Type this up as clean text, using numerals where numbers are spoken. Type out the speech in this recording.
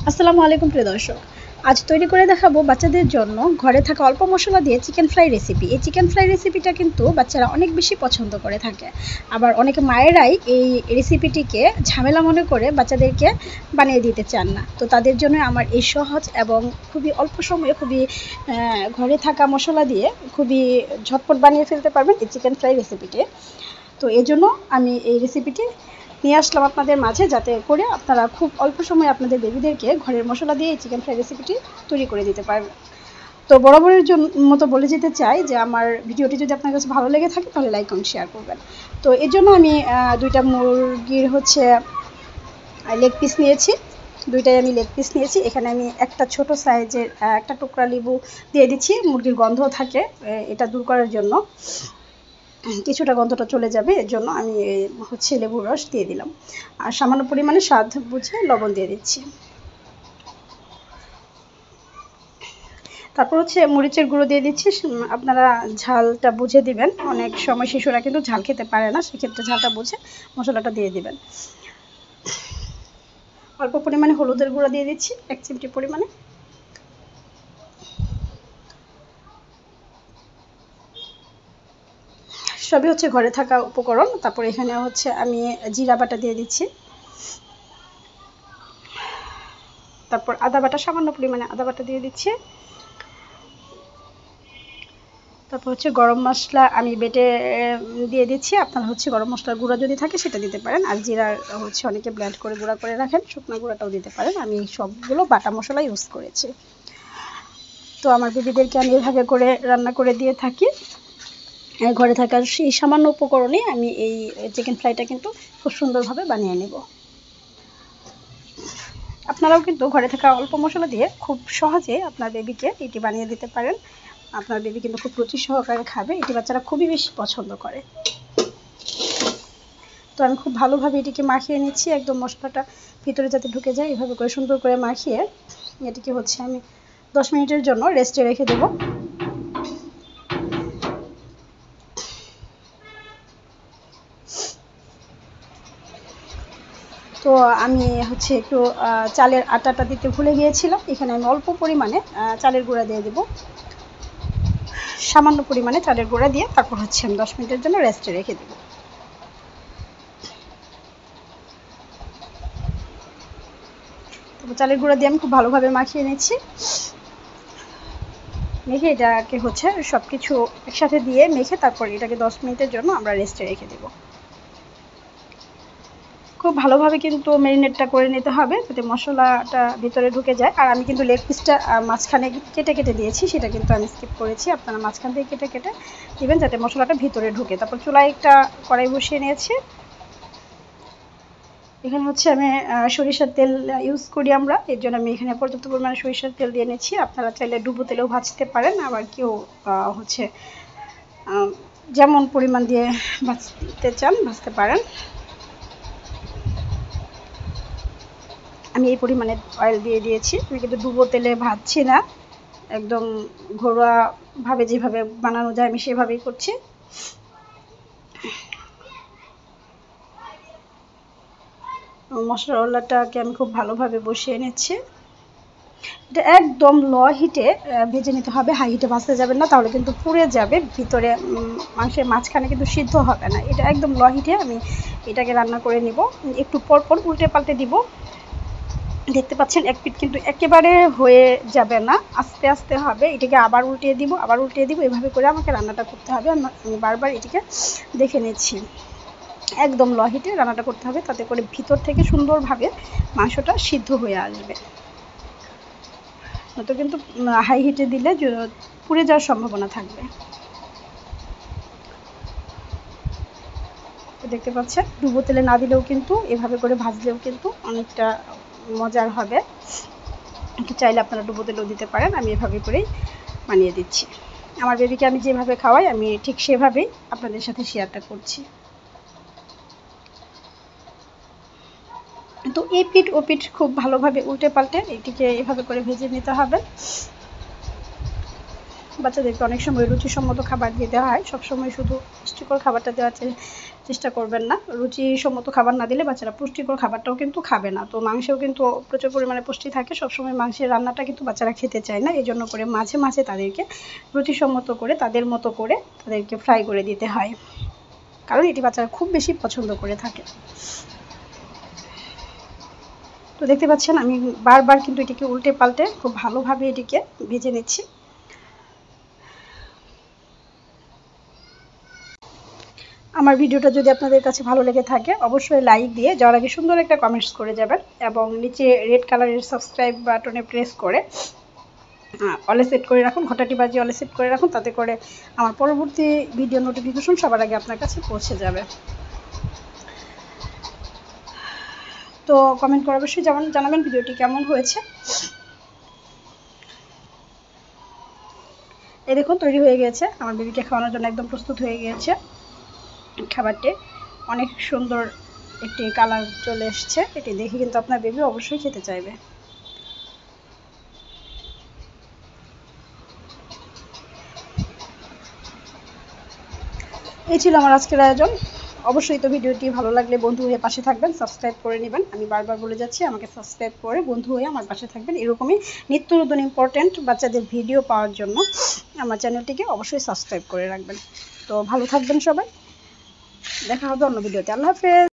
আসসালামু আলাইকুম প্রিয় দর্শক। আজ তৈরি করে দেখাবো বাচ্চাদের জন্য ঘরে থাকা অল্প মশলা দিয়ে চিকেন ফ্রাই রেসিপি। এই চিকেন ফ্রাই রেসিপিটা কিন্তু বাচ্চারা অনেক বেশি পছন্দ করে থাকে। আবার অনেকে মায়েরাই এই রেসিপিটিকে ঝামেলা মনে করে বাচ্চাদেরকে বানিয়ে দিতে চান না। তো তাদের জন্য আমার এই সহজ এবং খুবই অল্প সময়ে খুবই ঘরে থাকা মশলা দিয়ে খুবই ঝটপট বানিয়ে ফেলতে পারবেন এই চিকেন ফ্রাই রেসিপিটি। তো এজন্য আমি এই রেসিপিটি নিয়ে আসলাম আপনাদের মাঝে, যাতে করে আপনারা খুব অল্প সময়ে আপনাদের বেবিদেরকে ঘরের মশলা দিয়ে এই চিকেন ফ্রাই রেসিপিটি তৈরি করে দিতে পারবেন। তো বরাবরের মতো বলে যেতে চাই যে আমার ভিডিওটি যদি আপনার কাছে ভালো লেগে থাকে তাহলে লাইক কমেন্ট শেয়ার করবেন। তো এর জন্য আমি দুইটা মুরগির লেগ পিস নিয়েছি। দুইটাই আমি লেগ পিস নিয়েছি। এখানে আমি একটা ছোট সাইজের একটা টুকরা লেবু দিয়ে দিচ্ছি। মুরগির গন্ধ থাকে, এটা দূর করার জন্য, কিছুটা গন্ধটা চলে যাবে, এর জন্য আমি লেবুর রস দিয়ে দিলাম। আর সামান্য পরিমাণে স্বাদ বুঝে লবণ দিয়ে দিচ্ছি। তারপর মরিচের গুঁড়ো দিয়ে দিচ্ছি। আপনারা ঝালটা বুঝে দিবেন, অনেক সময় শিশুরা কিন্তু ঝাল খেতে পারে না, সেক্ষেত্রে ঝালটা বুঝে মশলাটা দিয়ে দিবেন। অল্প পরিমাণে হলুদের গুঁড়ো দিয়ে দিচ্ছি, 1 চিমটি পরিমাণে। সবই ঘরে থাকা উপকরণ। তারপর এখানে আমি জিরা বাটা দিয়ে দিচ্ছি। তারপর আদা বাটা, সামান্য পরিমাণে আদা বাটা দিয়ে দিচ্ছি। তারপর গরম মশলা আমি বেটে দিয়ে দিচ্ছি। আপনারা গরম মশলার গুঁড়া যদি থাকে সেটা দিতে পারেন। আর জিরার অনেকে ব্লেন্ড করে গুঁড়া করে রাখেন, শুকনো গুঁড়াটাও দিতে পারেন। আমি সবগুলো বাটা মশলা ইউজ করেছি। তো আমার বেবিদেরকে আমি এভাবে করে রান্না করে দিয়ে থাকি। ঘরে থাকার সেই সামান্য উপকরণে আমি এই চিকেন ফ্রাইটা কিন্তু খুব সুন্দরভাবে বানিয়ে নেব। আপনারাও কিন্তু ঘরে থাকা অল্প মশলা দিয়ে খুব সহজে আপনার বেবিকে এটি বানিয়ে দিতে পারেন। আপনার বেবি কিন্তু খুব রুচি সহকারে খাবে। এটি বাচ্চারা খুবই বেশি পছন্দ করে। তো আমি খুব ভালোভাবে এটিকে মাখিয়ে নিচ্ছি, একদম মশলাটা ভিতরে যাতে ঢুকে যায়, এভাবে করে সুন্দর করে মাখিয়ে এটিকে আমি 10 মিনিটের জন্য রেস্টে রেখে দেব। তো আমি একটু চালের আটাটা দিতে ভুলে গিয়েছিলাম। এখানে আমি অল্প পরিমাণে চালের গুঁড়া দিয়ে দেব, সামান্য পরিমাণে চালের গুঁড়া দিয়ে তারপর আমি 10 মিনিটের জন্য রেস্টে রেখে দেব। তারপর চালের গুঁড়া দিয়ে আমি খুব ভালোভাবে মাখিয়ে নিচ্ছি। মেখে এটাকে সব কিছু একসাথে দিয়ে মেখে তারপর এটাকে 10 মিনিটের জন্য আমরা রেস্টে রেখে দেব। খুব ভালোভাবে কিন্তু ম্যারিনেটটা করে নিতে হবে, যাতে মশলাটা ভিতরে ঢুকে যায়। আর আমি কিন্তু লেগ পিসটা মাঝখানে কেটে কেটে দিয়েছি, সেটা কিন্তু আমি স্কিপ করেছি। আপনারা মাঝখান থেকে কেটে কেটে দিবেন যাতে মশলাটা ভিতরে ঢুকে। তারপর চুলায় একটা কড়াই বসিয়ে নিয়েছি। এখানে আমি সরিষার তেল ইউজ করি আমরা, এর জন্য আমি এখানে পর্যাপ্ত পরিমাণে সরিষার তেল দিয়ে নিচ্ছি। আপনারা চাইলে ডুবো তেলেও ভাজতে পারেন, আবার কেউ যেমন পরিমাণ দিয়ে ভাজতে চান ভাজতে পারেন। আমি এই পরিমাণে অয়েল দিয়ে দিয়েছি। আমি কিন্তু ডুবো তেলে ভাজছি না, একদম ঘরোয়াভাবে যেভাবে বানানো যায় আমি সেভাবেই করছি। মশলাটাকে আমি খুব ভালোভাবে বসিয়ে নিচ্ছি। এটা একদম লো হিটে ভেজে নিতে হবে, হাই হিটে ভাজতে যাবেন না, তাহলে কিন্তু পুড়ে যাবে, ভিতরে মাংসের মাঝখানে কিন্তু সিদ্ধ হবে না। এটা একদম লো হিটে আমি এটাকে রান্না করে নিব। একটু পর পর উল্টে পাল্টে দিব। দেখতে পাচ্ছেন এক পিঠ কিন্তু একেবারে হয়ে যাবে না, আস্তে আস্তে হবে। এটাকে আবার উল্টিয়ে দিব, আবার উল্টিয়ে দিব, এভাবে করে আমাকে রান্নাটা করতে হবে। আমি বারবার এটিকে দেখে নিচ্ছি। একদম লো হিটে রান্নাটা করতে হবে, তাতে করে ভিতর থেকে সুন্দরভাবে মাংসটা সিদ্ধ হয়ে আসবে। নয়তো কিন্তু হাই হিটে দিলে পুড়ে যাওয়ার সম্ভাবনা থাকবে। দেখতে পাচ্ছেন ডুবো তেলে না দিলেও কিন্তু এভাবে করে ভাজলেও কিন্তু অনেকটা মজার হবে। একটু চাইলে আপনারা ডুবো তেলেও দিতে পারেন। আমি এভাবে করেই বানিয়ে দিচ্ছি। আমার বেবিকে আমি যেভাবে খাওয়াই আমি ঠিক সেভাবেই আপনাদের সাথে শেয়ারটা করছি। তো এই পিঠ ও পিঠ খুব ভালোভাবে উল্টে পাল্টে এটিকে এভাবে করে ভেজে নিতে হবে। বাচ্চাদেরকে অনেক সময় রুচিসম্মত খাবার দিতে হয়, সবসময় শুধু পুষ্টিকর খাবারটা দেওয়ার চেষ্টা করবেন না। রুচিসম্মত খাবার না দিলে বাচ্চারা পুষ্টিকর খাবারটাও কিন্তু খাবে না। তো মাংসেও কিন্তু প্রচুর পরিমাণে পুষ্টি থাকে, সবসময় মাংসের রান্নাটা কিন্তু বাচ্চারা খেতে চায় না, এই জন্য করে মাঝে মাঝে তাদেরকে রুচিসম্মত করে তাদের মতো করে তাদেরকে ফ্রাই করে দিতে হয়, কারণ এটি বাচ্চারা খুব বেশি পছন্দ করে থাকে। তো দেখতে পাচ্ছেন আমি বারবার কিন্তু এটিকে উল্টে পাল্টে খুব ভালোভাবে এটিকে ভেজে নিচ্ছি। আমার ভিডিওটা যদি আপনাদের কাছে ভালো লেগে থাকে অবশ্যই লাইক দিয়ে যাওয়ার আগে সুন্দর একটা কমেন্টস করে যাবেন, এবং নিচে রেড কালারের সাবস্ক্রাইব বাটনে প্রেস করে অলে সেট করে রাখুন, ঘন্টাটি বাজিয়ে অলে সেট করে রাখুন, তাতে করে আমার পরবর্তী ভিডিও নোটিফিকেশন সবার আগে আপনার কাছে পৌঁছে যাবে। তো কমেন্ট করে অবশ্যই জানাবেন ভিডিওটি কেমন হয়েছে। এই দেখুন তৈরি হয়ে গিয়েছে, আমার বেবিকে খাওয়ানোর জন্য একদম প্রস্তুত হয়ে গিয়েছে খাবারটি। অনেক সুন্দর একটি কালার চলে এসছে, এটি দেখে কিন্তু আপনার বেবি অবশ্যই খেতে চাইবে। এই ছিল আমার আজকের আয়োজন। অবশ্যই তো ভিডিওটি ভালো লাগলে বন্ধু হয়ে পাশে থাকবেন, সাবস্ক্রাইব করে নেবেন। আমি বারবার বলে যাচ্ছি আমাকে সাবস্ক্রাইব করে বন্ধু হয়ে আমার পাশে থাকবেন। এরকমই নিত্য নতুন ইম্পর্ট্যান্ট বাচ্চাদের ভিডিও পাওয়ার জন্য আমার চ্যানেলটিকে অবশ্যই সাবস্ক্রাইব করে রাখবেন। তো ভালো থাকবেন সবাই, দেখা হবে অন্য ভিডিওতে। আল্লাহ হাফেজ।